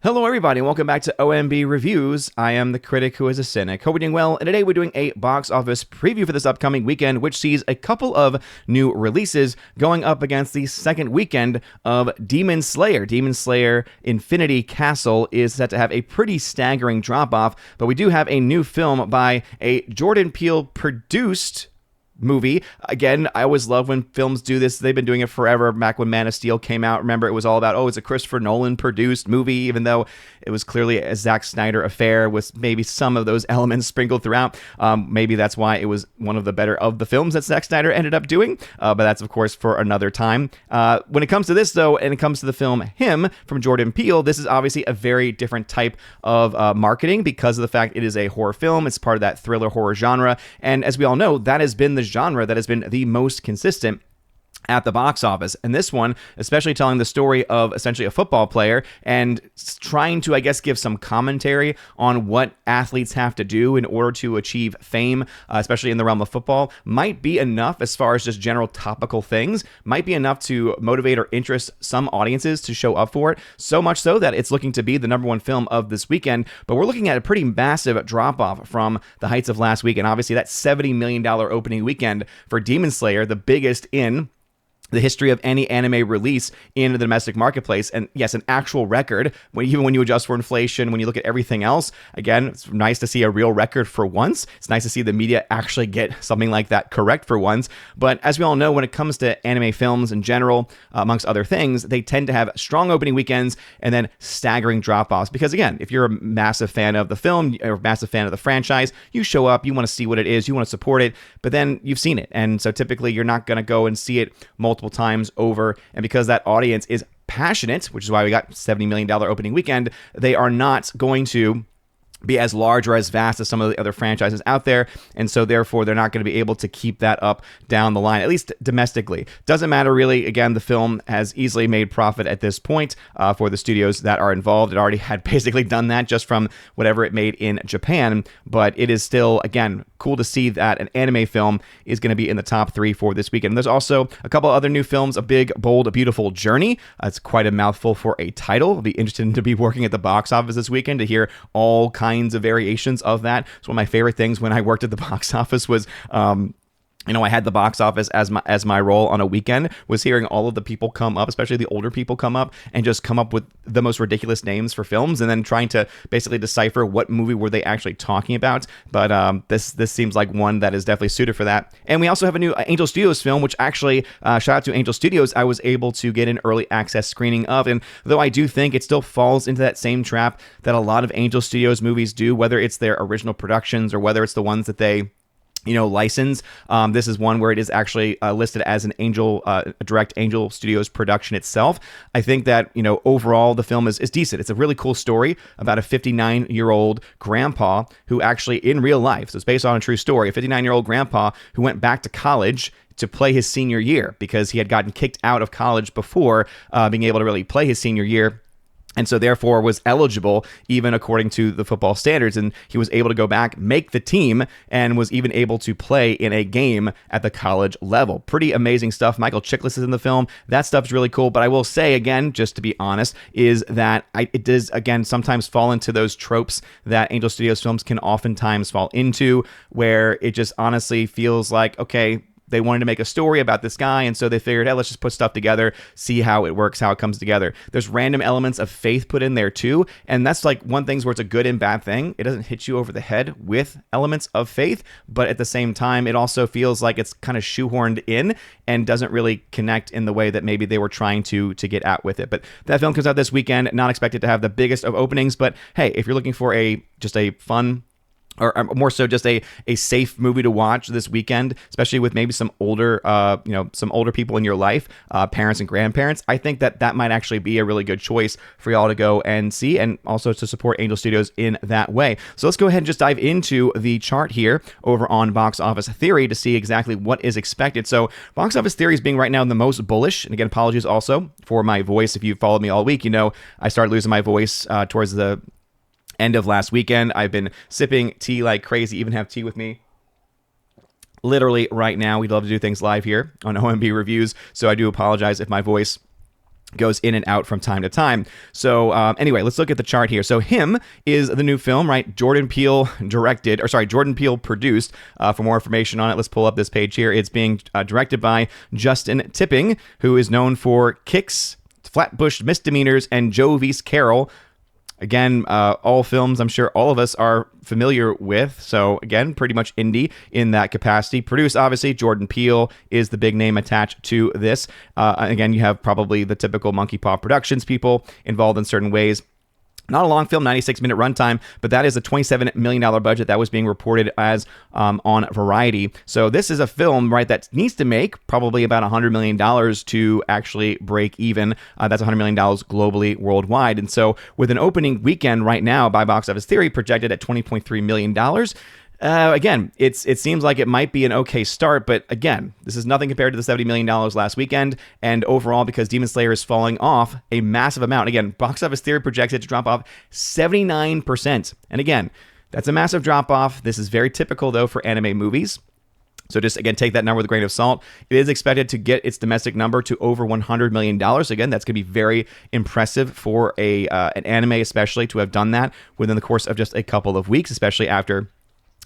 Hello everybody and welcome back to OMB Reviews. I am the critic who is a cynic. Hope you're doing well, and today we're doing a box office preview for this upcoming weekend, which sees a couple of new releases going up against the second weekend of Demon Slayer. Demon Slayer Infinity Castle is set to have a pretty staggering drop-off, but we do have a new film by a Jordan Peele produced movie. Again, I always love when films do this. They've been doing it forever. Back when Man of Steel came out, remember, it was all about, it's a Christopher Nolan produced movie, even though it was clearly a Zack Snyder affair with maybe some of those elements sprinkled throughout. Maybe that's why it was one of the better of the films that Zack Snyder ended up doing, but that's, of course, for another time. When it comes to this, though, and it comes to the film Him from Jordan Peele, this is obviously a very different type of marketing because of the fact it is a horror film. It's part of that thriller horror genre, and as we all know, that has been the genre that has been the most consistent at the box office. And this one, especially telling the story of essentially a football player and trying to, I guess, give some commentary on what athletes have to do in order to achieve fame, especially in the realm of football, might be enough as far as just general topical things, might be enough to motivate or interest some audiences to show up for it, so much so that it's looking to be the number one film of this weekend. But we're looking at a pretty massive drop-off from the heights of last week, and obviously that $70 million opening weekend for Demon Slayer, the biggest in the history of any anime release in the domestic marketplace. And yes, an actual record, even when you adjust for inflation, when you look at everything else. Again, it's nice to see a real record for once. It's nice to see the media actually get something like that correct for once. But as we all know, when it comes to anime films in general, amongst other things, they tend to have strong opening weekends and then staggering drop-offs. Because again, if you're a massive fan of the film or a massive fan of the franchise, you show up, you want to see what it is, you want to support it, but then you've seen it. And so typically you're not going to go and see it multiple times over, and because that audience is passionate, which is why we got $70 million opening weekend, they are not going to be as large or as vast as some of the other franchises out there, and so therefore they're not going to be able to keep that up down the line, at least domestically. Doesn't matter really. Again, the film has easily made profit at this point for the studios that are involved. It already had basically done that just from whatever it made in Japan, but it is still, again, cool to see that an anime film is going to be in the top 3 for this weekend. And there's also a couple other new films, A Big, Bold, A Beautiful Journey. It's quite a mouthful for a title. I'll be interested to be working at the box office this weekend to hear all kinds of variations of that. It's one of my favorite things when I worked at the box office was I had the box office as my role on a weekend, was hearing all of the people come up, especially the older people come up, and just come up with the most ridiculous names for films, and then trying to basically decipher what movie were they actually talking about. But this seems like one that is definitely suited for that. And we also have a new Angel Studios film, which actually, shout out to Angel Studios, I was able to get an early access screening of. And though I do think it still falls into that same trap that a lot of Angel Studios movies do, whether it's their original productions or whether it's the ones that they license. This is one where it is actually listed as an direct Angel Studios production itself. I think that, overall the film is decent. It's a really cool story about a 59-year-old grandpa who actually in real life, so it's based on a true story, a 59-year-old grandpa who went back to college to play his senior year because he had gotten kicked out of college before being able to really play his senior year. And so therefore was eligible even according to the football standards. And he was able to go back, make the team, and was even able to play in a game at the college level. Pretty amazing stuff. Michael Chiklis is in the film. That stuff's really cool. But I will say, again, just to be honest, is that it does, again, sometimes fall into those tropes that Angel Studios films can oftentimes fall into, where it just honestly feels like, okay, they wanted to make a story about this guy, and so they figured, hey, let's just put stuff together, see how it works, how it comes together. There's random elements of faith put in there too, and that's like one thing where it's a good and bad thing. It doesn't hit you over the head with elements of faith, but at the same time, it also feels like it's kind of shoehorned in and doesn't really connect in the way that maybe they were trying to get at with it. But that film comes out this weekend, not expected to have the biggest of openings, but hey, if you're looking for just a fun, or more so just a safe movie to watch this weekend, especially with maybe some older people in your life, parents and grandparents, I think that might actually be a really good choice for y'all to go and see, and also to support Angel Studios in that way. So let's go ahead and just dive into the chart here over on Box Office Theory to see exactly what is expected. So Box Office Theory is being right now the most bullish, and again, apologies also for my voice. If you followed me all week, I started losing my voice towards the end of last weekend. I've been sipping tea like crazy, even have tea with me literally right now. We'd love to do things live here on OMB Reviews, so I do apologize if my voice goes in and out from time to time. So anyway, let's look at the chart here. So Him is the new film, right? Jordan Peele produced. For more information on it, let's pull up this page here. It's being directed by Justin Tipping, who is known for Kicks, Flatbush Misdemeanors, and Joe V's Carol. Again, all films I'm sure all of us are familiar with. So again, pretty much indie in that capacity. Produced, obviously, Jordan Peele is the big name attached to this. Again, you have probably the typical Monkey Paw Productions people involved in certain ways. Not a long film, 96-minute runtime, but that is a $27 million budget that was being reported as on Variety. So this is a film, right, that needs to make probably about $100 million to actually break even. That's $100 million globally, worldwide. And so with an opening weekend right now by Box Office Theory projected at $20.3 million, again, it seems like it might be an okay start, but again, this is nothing compared to the $70 million last weekend, and overall, because Demon Slayer is falling off a massive amount. Again, Box Office Theory projects it to drop off 79%. And again, that's a massive drop-off. This is very typical, though, for anime movies. So just, again, take that number with a grain of salt. It is expected to get its domestic number to over $100 million. So again, that's going to be very impressive for an anime, especially, to have done that within the course of just a couple of weeks, especially after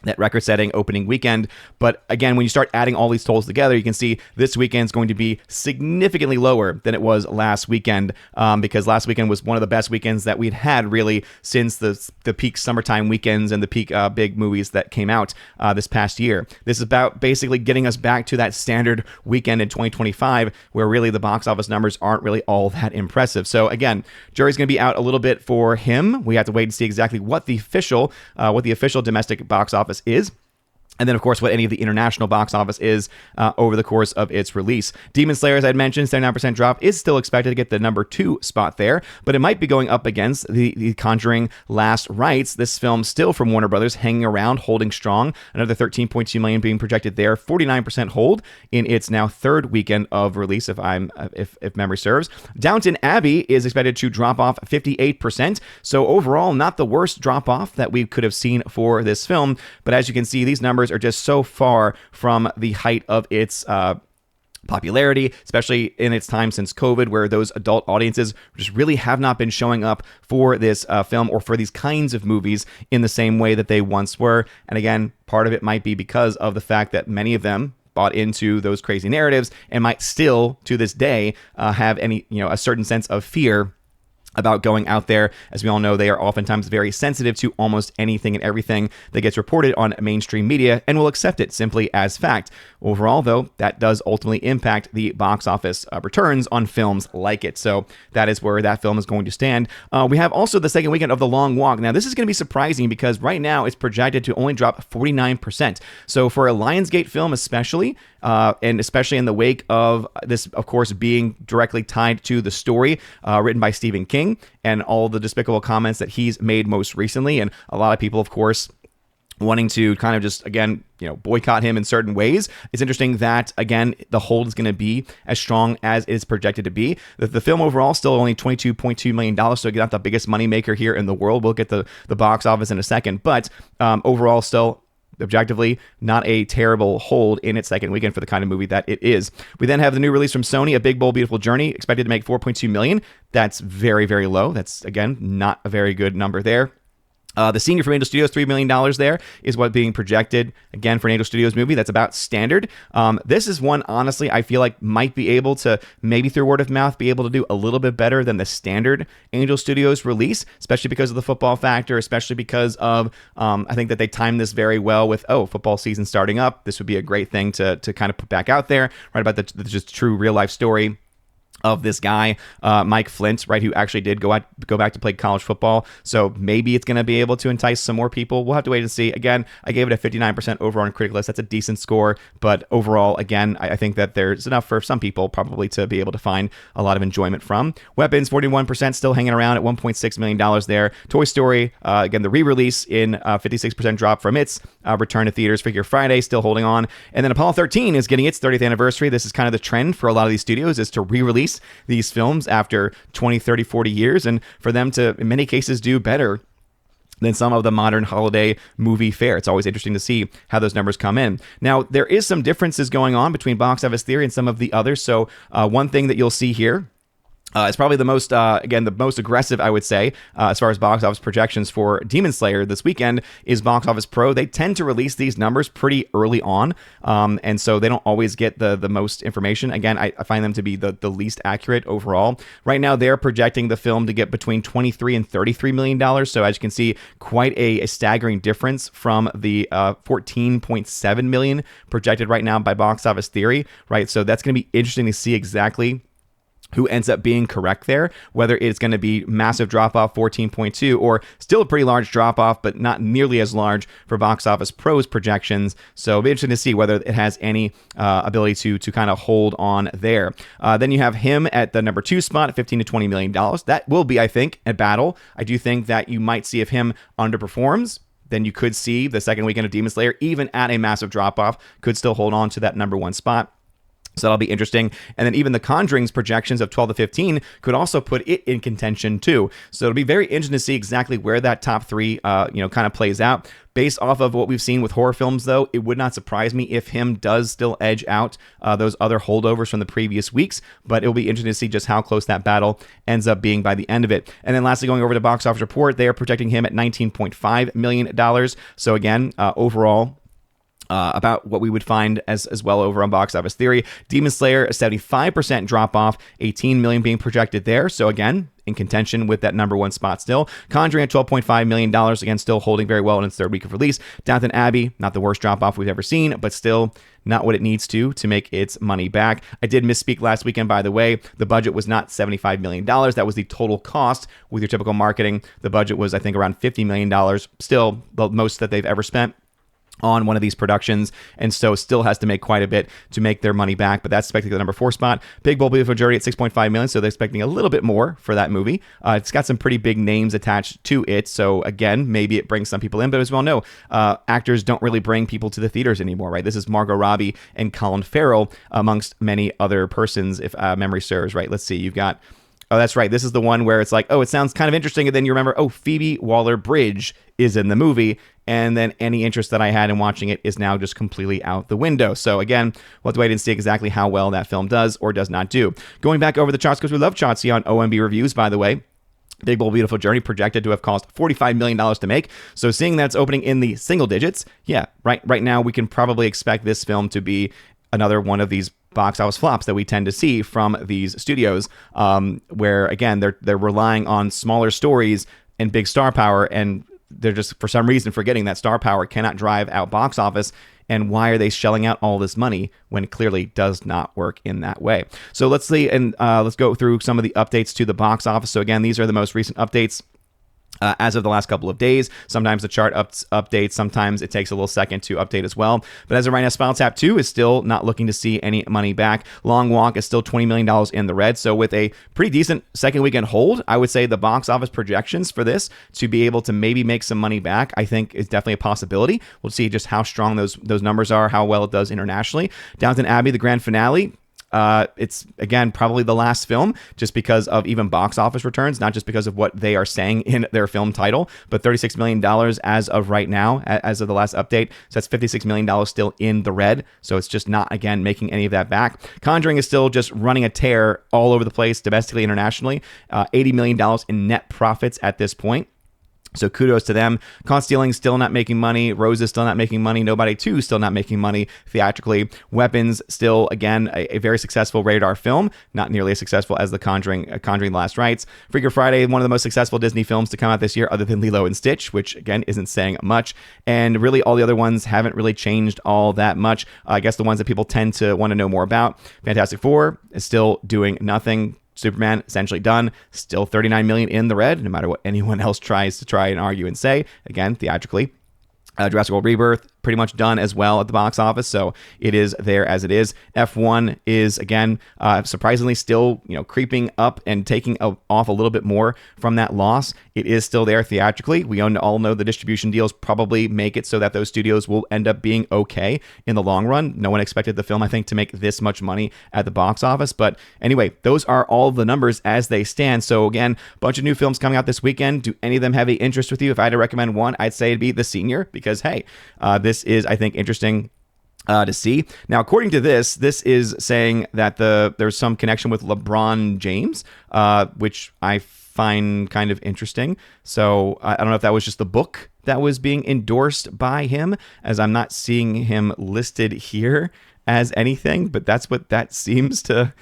that record-setting opening weekend. But again, when you start adding all these totals together, you can see this weekend's going to be significantly lower than it was last weekend, because last weekend was one of the best weekends that we'd had really since the peak summertime weekends and the peak big movies that came out this past year. This is about basically getting us back to that standard weekend in 2025, where really the box office numbers aren't really all that impressive. So again, jury's going to be out a little bit for Him. We have to wait and see exactly what the official domestic box office is. And then, of course, what any of the international box office is over the course of its release. Demon Slayer, as I'd mentioned, 79% drop, is still expected to get the number 2 spot there, but it might be going up against the Conjuring Last Rites. This film, still from Warner Brothers, hanging around, holding strong. Another $13.2 million being projected there, 49% hold in its now third weekend of release, if memory serves. Downton Abbey is expected to drop off 58%. So overall, not the worst drop off that we could have seen for this film. But as you can see, these numbers are just so far from the height of its popularity, especially in its time since COVID, where those adult audiences just really have not been showing up for this film or for these kinds of movies in the same way that they once were. And again, part of it might be because of the fact that many of them bought into those crazy narratives and might still, to this day, have a certain sense of fear about going out there. As we all know, they are oftentimes very sensitive to almost anything and everything that gets reported on mainstream media and will accept it simply as fact. Overall, though, that does ultimately impact the box office returns on films like it. So that is where that film is going to stand. We have also the second weekend of The Long Walk. Now, this is going to be surprising because right now it's projected to only drop 49%. So for a Lionsgate film especially, and especially in the wake of this, of course, being directly tied to the story written by Stephen King and all the despicable comments that he's made most recently, and a lot of people, of course, wanting to kind of just, again, boycott him in certain ways. It's interesting that, again, the hold is going to be as strong as it's projected to be. The film overall still only $22.2 million, so not the biggest moneymaker here in the world. We'll get the box office in a second, but overall still objectively not a terrible hold in its second weekend for the kind of movie that it is. We then have the new release from Sony, A Big Bold Beautiful Journey, expected to make $4.2 million. That's very, very low. That's, again, not a very good number there. The senior from Angel Studios, $3 million there, is what being projected, again, for an Angel Studios movie. That's about standard. This is one, honestly, I feel like might be able to, maybe through word of mouth, be able to do a little bit better than the standard Angel Studios release, especially because of the football factor, especially because of, I think that they timed this very well with, football season starting up. This would be a great thing to kind of put back out there, right, about the just true real-life story of this guy, Mike Flint, right, who actually did go back to play college football. So maybe it's going to be able to entice some more people. We'll have to wait and see. Again, I gave it a 59% overall on critic list. That's a decent score. But overall, again, I think that there's enough for some people probably to be able to find a lot of enjoyment from. Weapons, 41%, still hanging around at $1.6 million there. Toy Story, again, the re-release in 56% drop from its return to theaters. Figure Friday, still holding on. And then Apollo 13 is getting its 30th anniversary. This is kind of the trend for a lot of these studios, is to re-release these films after 20, 30, 40 years, and for them to, in many cases, do better than some of the modern holiday movie fare. It's always interesting to see how those numbers come in. Now, there is some differences going on between Box Office Theory and some of the others. So one thing that you'll see here It's probably the most, again, the most aggressive, I would say, as far as box office projections for Demon Slayer this weekend is Box Office Pro. They tend to release these numbers pretty early on, and so they don't always get the most information. Again, I find them to be the least accurate overall. Right now, they're projecting the film to get between $23 and $33 million. So as you can see, quite a staggering difference from the $14.7 million projected right now by Box Office Theory, right? So that's going to be interesting to see exactly who ends up being correct there, whether it's going to be massive drop-off 14.2 or still a pretty large drop-off, but not nearly as large for Box Office Pro's projections. So it'll be interesting to see whether it has any ability to kind of hold on there. Then you have him at the number 2 spot at $15 to $20 million. That will be, I think, a battle. I do think that you might see if him underperforms, then you could see the second weekend of Demon Slayer, even at a massive drop-off, could still hold on to that number 1 spot. So that'll be interesting. And then even The Conjuring's projections of 12 to 15 could also put it in contention too. So it'll be very interesting to see exactly where that top 3, kind of plays out. Based off of what we've seen with horror films, though, it would not surprise me if him does still edge out those other holdovers from the previous weeks. But it'll be interesting to see just how close that battle ends up being by the end of it. And then lastly, going over to Box Office Report, they are projecting him at $19.5 million. So again, overall, about what we would find as well over on Box Office Theory. Demon Slayer, a 75% drop off, $18 million being projected there. So again, in contention with that number 1 spot still. Conjuring at $12.5 million, again, still holding very well in its 3rd week of release. Downton Abbey, not the worst drop off we've ever seen, but still not what it needs to make its money back. I did misspeak last weekend, by the way. The budget was not $75 million. That was the total cost with your typical marketing. The budget was, I think, around $50 million. Still the most that they've ever spent on one of these productions, and so still has to make quite a bit to make their money back, but that's expecting the number 4 spot. Big Bold Beautiful Journey at $6.5 million, so they're expecting a little bit more for that movie. It's got some pretty big names attached to it, so again, maybe it brings some people in, but as we all know, actors don't really bring people to the theaters anymore, right? This is Margot Robbie and Colin Farrell, amongst many other persons, if memory serves, right? Let's see, you've got... Oh, that's right. This is the one where it's like, oh, it sounds kind of interesting. And then you remember, oh, Phoebe Waller-Bridge is in the movie. And then any interest that I had in watching it is now just completely out the window. So again, we'll have to wait and see exactly how well that film does or does not do. Going back over the charts, because we love charts here on OMB Reviews, by the way. Big Bold Beautiful Journey projected to have cost $45 million to make. So seeing that it's opening in the single digits, yeah, right now we can probably expect this film to be another one of these box office flops that we tend to see from these studios, where again they're relying on smaller stories and big star power, and they're just for some reason forgetting that star power cannot drive out box office. And why are they shelling out all this money when it clearly does not work in that way? So let's see, and let's go through some of the updates to the box office. So again, these are the most recent updates. As of the last couple of days. Sometimes the chart updates, sometimes it takes a little second to update as well. But as of right now, Spinal Tap 2 is still not looking to see any money back. Long Walk is still $20 million in the red. So with a pretty decent second weekend hold, I would say the box office projections for this to be able to maybe make some money back, I think is definitely a possibility. We'll see just how strong those numbers are, how well it does internationally. Downton Abbey, the grand finale, it's, again, probably the last film just because of even box office returns, not just because of what they are saying in their film title, but $36 million as of right now, as of the last update. So that's $56 million still in the red. So it's just not, again, making any of that back. Conjuring is still just running a tear all over the place, domestically, internationally. $80 million in net profits at this point. So kudos to them. Caught Stealing still not making money. Rose is still not making money. Nobody 2 still not making money theatrically. Weapons still, again, a very successful rated R film. Not nearly as successful as The Conjuring, Conjuring the Last Rites. Freaker Friday, one of the most successful Disney films to come out this year other than Lilo and Stitch, which, again, isn't saying much. And really all the other ones haven't really changed all that much. I guess the ones that people tend to want to know more about. Fantastic Four is still doing nothing. Superman essentially done, still $39 million in the red, no matter what anyone else tries to try and argue and say. Again, theatrically. Jurassic World Rebirth, pretty much done as well at the box office, so it is there as it is. F1 is, again, surprisingly still, creeping up and taking off a little bit more from that loss. It is still there theatrically. We all know the distribution deals probably make it so that those studios will end up being okay in the long run. No one expected the film, I think, to make this much money at the box office, but anyway, those are all the numbers as they stand. So again, a bunch of new films coming out this weekend. Do any of them have any interest with you? If I had to recommend one, I'd say it'd be The Senior, because hey, this is, I think, interesting to see. Now, according to this is saying that there's some connection with LeBron James, which I find kind of interesting. So I don't know if that was just the book that was being endorsed by him, as I'm not seeing him listed here as anything, but that's what that seems to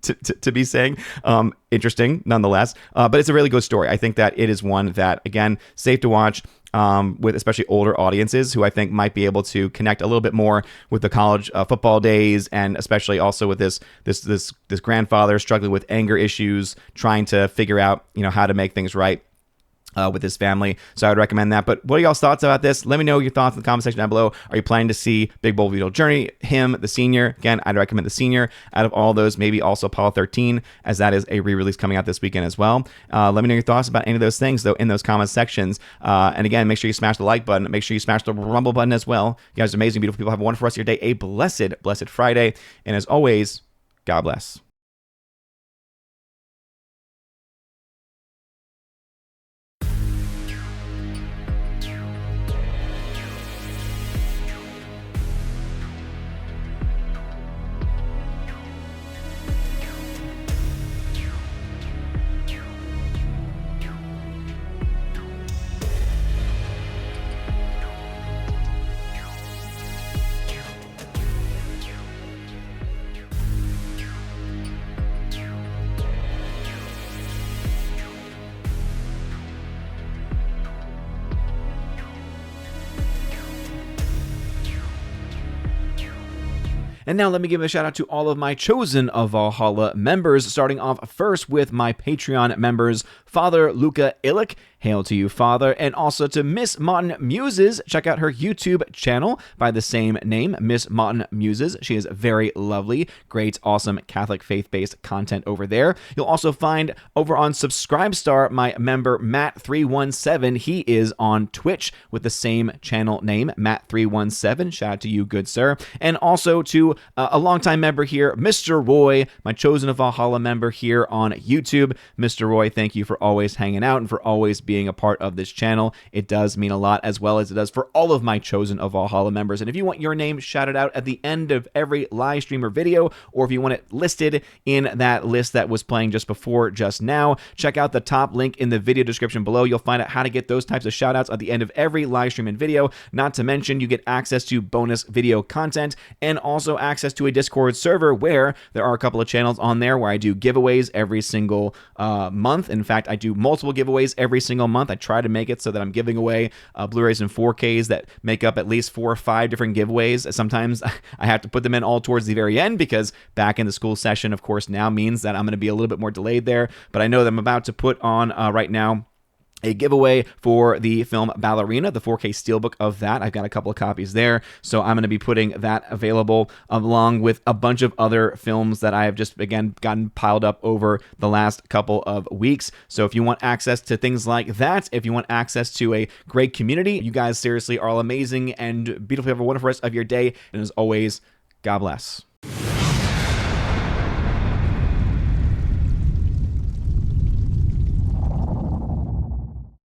to be saying. Interesting nonetheless, but it's a really good story. I think that it is one that, again, safe to watch, with especially older audiences who I think might be able to connect a little bit more with the college football days, and especially also with this grandfather struggling with anger issues, trying to figure out, how to make things right with his family. So I would recommend that. But what are y'all's thoughts about this? Let me know your thoughts in the comment section down below. Are you planning to see Big Bold Beetle Journey, him, the senior? Again, I'd recommend the senior out of all those, maybe also Apollo 13, as that is a re-release coming out this weekend as well. Let me know your thoughts about any of those things, though, in those comment sections. And again, make sure you smash the like button. Make sure you smash the rumble button as well. You guys are amazing, beautiful people. Have a wonderful rest of your day. A blessed, blessed Friday. And as always, God bless. And now let me give a shout out to all of my Chosen of Valhalla members, starting off first with my Patreon members, Father Luca Illick, hail to you, Father, and also to Miss Mountain Muses. Check out her YouTube channel by the same name, Miss Mountain Muses. She is very lovely, great, awesome Catholic faith-based content over there. You'll also find over on Subscribestar my member Matt317. He is on Twitch with the same channel name, Matt317. Shout out to you, good sir. And also to a longtime member here, Mr. Roy, my Chosen of Valhalla member here on YouTube. Mr. Roy, thank you for always hanging out and for always being a part of this channel. It does mean a lot, as well as it does for all of my Chosen of Valhalla members. And if you want your name shouted out at the end of every live stream or video, or if you want it listed in that list that was playing just before, just now, check out the top link in the video description below. You'll find out how to get those types of shout outs at the end of every live stream and video. Not to mention, you get access to bonus video content and also access to a Discord server where there are a couple of channels on there where I do giveaways every single month. In fact, I do multiple giveaways every single month. I try to make it so that I'm giving away Blu-rays and 4Ks that make up at least 4 or 5 different giveaways. Sometimes I have to put them in all towards the very end because back in the school session, of course, now means that I'm going to be a little bit more delayed there. But I know that I'm about to put on right now a giveaway for the film Ballerina, the 4K steelbook of that. I've got a couple of copies there, so I'm going to be putting that available along with a bunch of other films that I have just, again, gotten piled up over the last couple of weeks. So if you want access to things like that, if you want access to a great community, you guys seriously are all amazing and beautiful. Have a wonderful rest of your day, and as always, God bless.